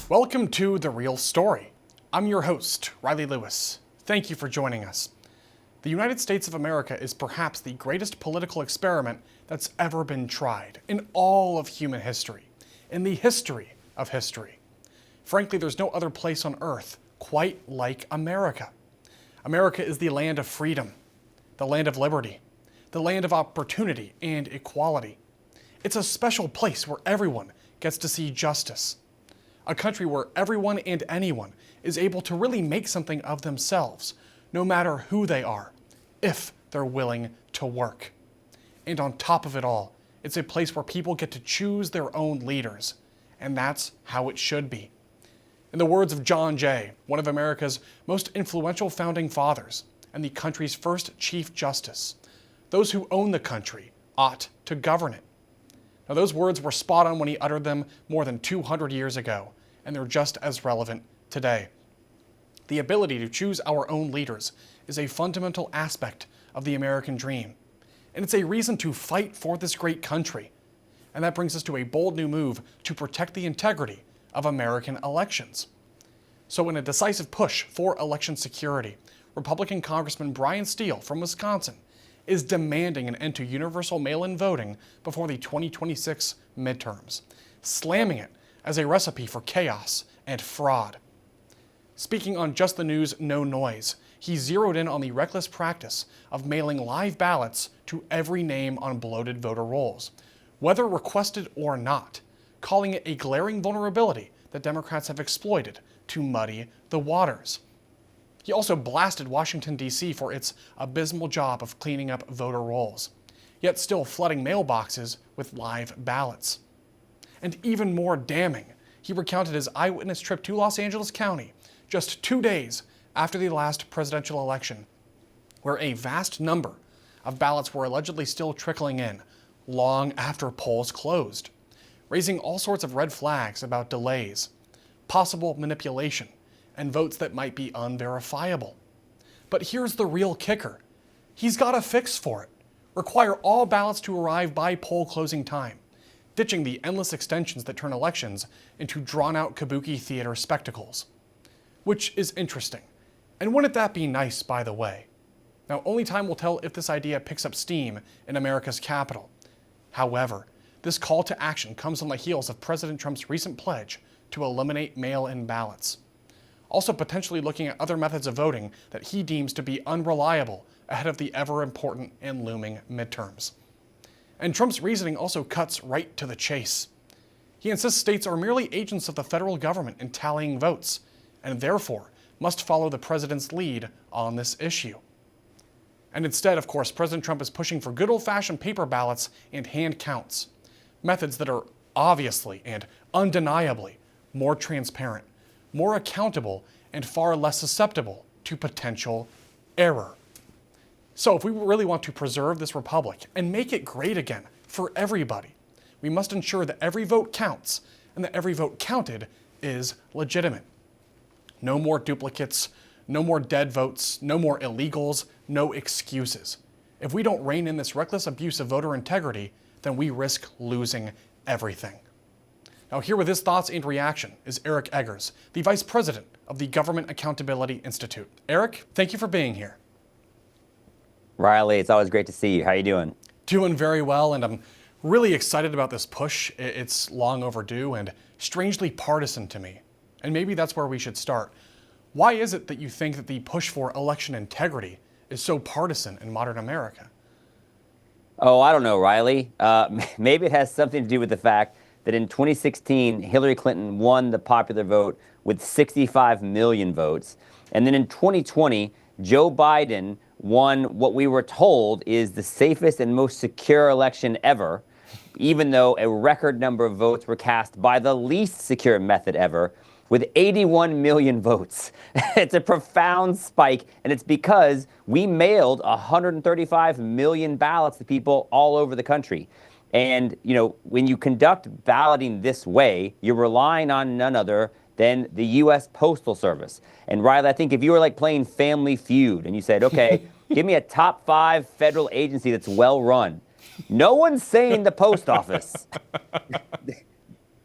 Welcome to The Real Story. I'm your host, Riley Lewis. Thank you for joining us. The United States of America is perhaps the greatest political experiment that's ever been tried in all of human history, in the history of history. Frankly, there's no other place on earth quite like America. America is the land of freedom, the land of liberty, the land of opportunity and equality. It's a special place where everyone gets to see justice. A country where everyone and anyone is able to really make something of themselves, no matter who they are, if they're willing to work. And on top of it all, it's a place where people get to choose their own leaders, and that's how it should be. In the words of John Jay, one of America's most influential founding fathers and the country's first Chief Justice, those who own the country ought to govern it. Now, those words were spot on when he uttered them more than 200 years ago, and they're just as relevant today. The ability to choose our own leaders is a fundamental aspect of the American dream, and it's a reason to fight for this great country. And that brings us to a bold new move to protect the integrity of American elections. So in a decisive push for election security, Republican Congressman Brian Steele from Wisconsin is demanding an end to universal mail-in voting before the 2026 midterms, slamming it as a recipe for chaos and fraud. Speaking on Just the News No Noise, he zeroed in on the reckless practice of mailing live ballots to every name on bloated voter rolls, whether requested or not, calling it a glaring vulnerability that Democrats have exploited to muddy the waters. He also blasted Washington, D.C. for its abysmal job of cleaning up voter rolls, yet still flooding mailboxes with live ballots. And even more damning, he recounted his eyewitness trip to Los Angeles County just 2 days after the last presidential election, where a vast number of ballots were allegedly still trickling in long after polls closed, raising all sorts of red flags about delays, possible manipulation, and votes that might be unverifiable. But here's the real kicker. He's got a fix for it. Require all ballots to arrive by poll closing time, ditching the endless extensions that turn elections into drawn-out kabuki theater spectacles. Which is interesting. And wouldn't that be nice, by the way? Now, only time will tell if this idea picks up steam in America's capital. However, this call to action comes on the heels of President Trump's recent pledge to eliminate mail-in ballots, also potentially looking at other methods of voting that he deems to be unreliable ahead of the ever-important and looming midterms. And Trump's reasoning also cuts right to the chase. He insists states are merely agents of the federal government in tallying votes, and therefore must follow the president's lead on this issue. And instead, of course, President Trump is pushing for good old-fashioned paper ballots and hand counts, methods that are obviously and undeniably more transparent, more accountable, and far less susceptible to potential error. So if we really want to preserve this republic and make it great again for everybody, we must ensure that every vote counts and that every vote counted is legitimate. No more duplicates, no more dead votes, no more illegals, no excuses. If we don't rein in this reckless abuse of voter integrity, then we risk losing everything. Now, here with his thoughts and reaction is Eric Eggers, the Vice President of the Government Accountability Institute. Eric, thank you for being here. Riley, it's always great to see you. How are you doing? Doing very well, and I'm really excited about this push. It's long overdue and strangely partisan to me. And maybe that's where we should start. Why is it that you think that the push for election integrity is so partisan in modern America? Oh, I don't know, Riley. Maybe it has something to do with the fact that in 2016, Hillary Clinton won the popular vote with 65 million votes. And then in 2020, Joe Biden won what we were told is the safest and most secure election ever, even though a record number of votes were cast by the least secure method ever, with 81 million votes. It's a profound spike, and it's because we mailed 135 million ballots to people all over the country. And, you know, when you conduct balloting this way, you're relying on none other than the U.S. Postal Service. And Riley, I think if you were like playing Family Feud and you said, okay, give me a top 5 federal agency that's well run, no one's saying the post office.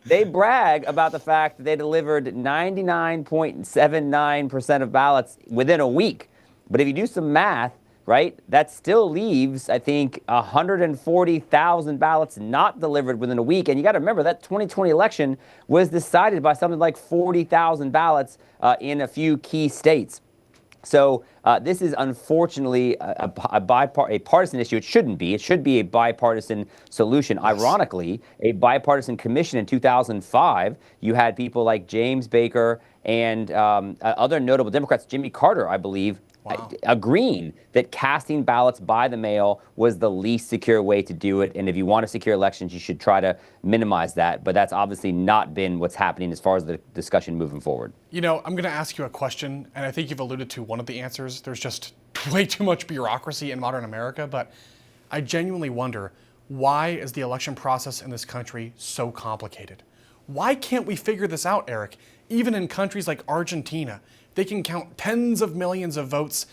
They brag about the fact that they delivered 99.79% of ballots within a week. But if you do some math, right, that still leaves, I think, 140,000 ballots not delivered within a week. And you got to remember that 2020 election was decided by something like 40,000 ballots in a few key states. So this is unfortunately a partisan issue. It shouldn't be. It should be a bipartisan solution. Yes. Ironically, a bipartisan commission in 2005, you had people like James Baker and other notable Democrats, Jimmy Carter, I believe, agreeing that casting ballots by the mail was the least secure way to do it. And if you want to secure elections, you should try to minimize that. But that's obviously not been what's happening as far as the discussion moving forward. You know, I'm going to ask you a question, and I think you've alluded to one of the answers. There's just way too much bureaucracy in modern America, but I genuinely wonder, why is the election process in this country so complicated? Why can't we figure this out, Eric? Even in countries like Argentina, they can count tens of millions of votes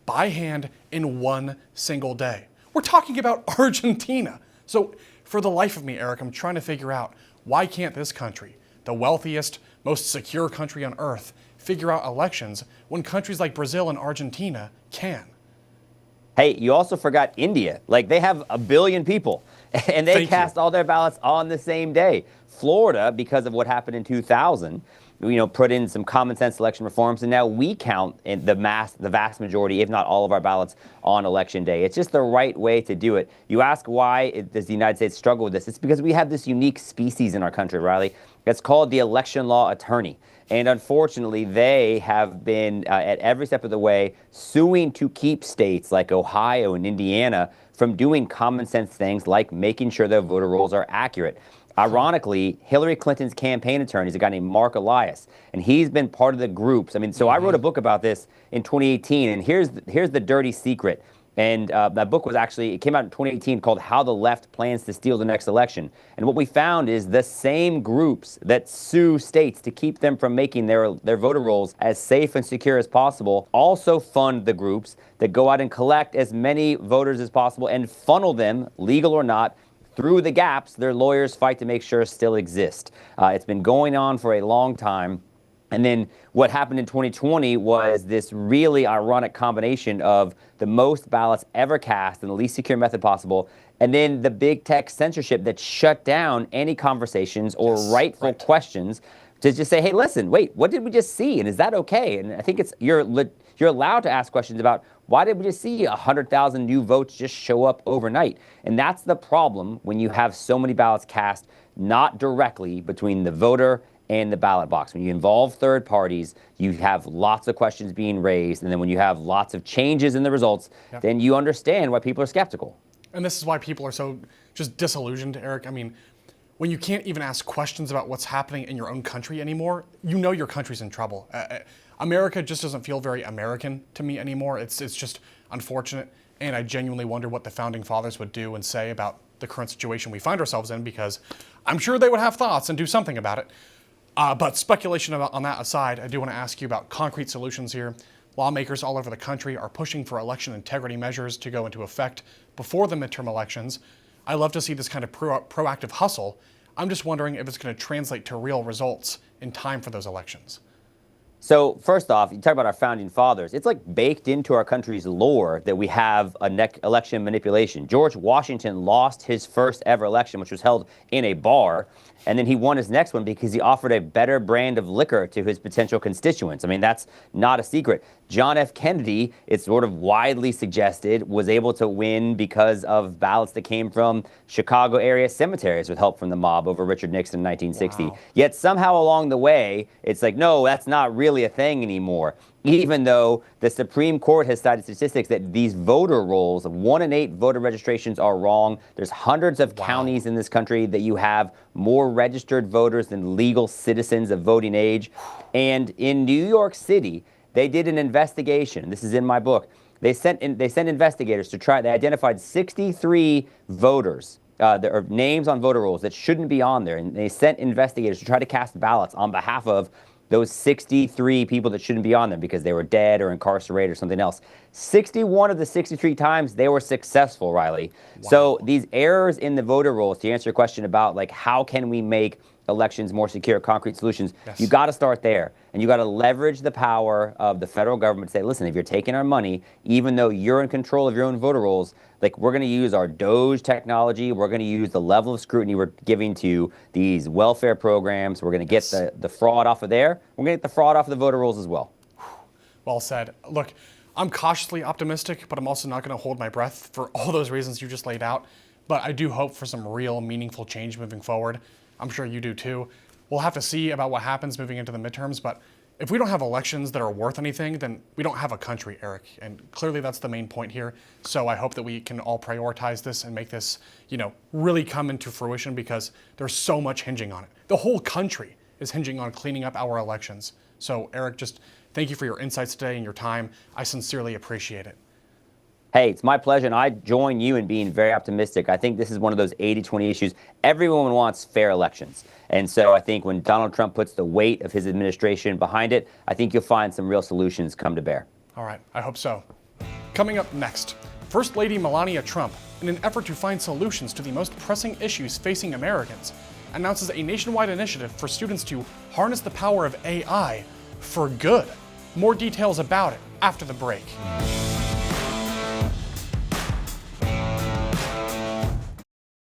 by hand in one single day. We're talking about Argentina. So for the life of me, Eric, I'm trying to figure out, why can't this country, the wealthiest, most secure country on earth, figure out elections when countries like Brazil and Argentina can? Hey, you also forgot India. Like, they have 1 billion people, and they cast all their ballots on the same day. Florida, because of what happened in 2000, put in some common sense election reforms, and now we count in the vast majority, if not all of our ballots on election day. It's just the right way to do it. You ask why does the United States struggle with this? It's because we have this unique species in our country, Riley. It's called the election law attorney. And unfortunately, they have been, at every step of the way, suing to keep states like Ohio and Indiana from doing common sense things like making sure their voter rolls are accurate. Ironically, Hillary Clinton's campaign attorney is a guy named Mark Elias, and he's been part of the groups. I mean, so I wrote a book about this in 2018, and here's the dirty secret. And that book it came out in 2018, called How the Left Plans to Steal the Next Election. And what we found is the same groups that sue states to keep them from making their voter rolls as safe and secure as possible also fund the groups that go out and collect as many voters as possible and funnel them, legal or not, through the gaps their lawyers fight to make sure still exist. It's been going on for a long time. And then what happened in 2020 was this really ironic combination of the most ballots ever cast in the least secure method possible, and then the big tech censorship that shut down any conversations or rightful questions to just say, hey, listen, wait, what did we just see? And is that okay? And I think you're allowed to ask questions about, why did we just see 100,000 new votes just show up overnight? And that's the problem when you have so many ballots cast not directly between the voter and the ballot box. When you involve third parties, you have lots of questions being raised. And then when you have lots of changes in the results, then you understand why people are skeptical. And this is why people are so just disillusioned, Eric. I mean, when you can't even ask questions about what's happening in your own country anymore, you know your country's in trouble. America just doesn't feel very American to me anymore. It's just unfortunate, and I genuinely wonder what the founding fathers would do and say about the current situation we find ourselves in, because I'm sure they would have thoughts and do something about it. But speculation on that aside, I do want to ask you about concrete solutions here. Lawmakers all over the country are pushing for election integrity measures to go into effect before the midterm elections. I love to see this kind of proactive hustle. I'm just wondering if it's going to translate to real results in time for those elections. So first off, you talk about our founding fathers. It's like baked into our country's lore that we have election manipulation. George Washington lost his first ever election, which was held in a bar, and then he won his next one because he offered a better brand of liquor to his potential constituents. I mean, that's not a secret. John F. Kennedy, it's sort of widely suggested, was able to win because of ballots that came from Chicago area cemeteries with help from the mob over Richard Nixon in 1960. Wow. Yet somehow along the way, it's like, no, that's not really a thing anymore. Even though the Supreme Court has cited statistics that these voter rolls, 1 in 8 voter registrations are wrong. There's hundreds of counties in this country that you have more registered voters than legal citizens of voting age. And in New York City, they did an investigation. This is in my book. They sent investigators to try. They identified 63 voters, or names on voter rolls that shouldn't be on there, and they sent investigators to try to cast ballots on behalf of those 63 people that shouldn't be on them because they were dead or incarcerated or something else. 61 of the 63 times they were successful, Riley. Wow. So these errors in the voter rolls, to answer your question about like how can we make elections more secure, concrete solutions, Yes. you got to start there. And you got to leverage the power of the federal government to say, listen, if you're taking our money, even though you're in control of your own voter rolls, like we're going to use our DOGE technology, we're going to use the level of scrutiny we're giving to these welfare programs, we're going to get the fraud off of there, we're going to get the fraud off of the voter rolls as well. Well said. Look, I'm cautiously optimistic, but I'm also not going to hold my breath for all those reasons you just laid out. But I do hope for some real meaningful change moving forward. I'm sure you do too. We'll have to see about what happens moving into the midterms, but if we don't have elections that are worth anything, then we don't have a country, Eric. And clearly that's the main point here. So I hope that we can all prioritize this and make this, really come into fruition, because there's so much hinging on it. The whole country is hinging on cleaning up our elections. So Eric, just thank you for your insights today and your time. I sincerely appreciate it. Hey, it's my pleasure, and I join you in being very optimistic. I think this is one of those 80-20 issues. Everyone wants fair elections. And so I think when Donald Trump puts the weight of his administration behind it, I think you'll find some real solutions come to bear. All right, I hope so. Coming up next, First Lady Melania Trump, in an effort to find solutions to the most pressing issues facing Americans, announces a nationwide initiative for students to harness the power of AI for good. More details about it after the break.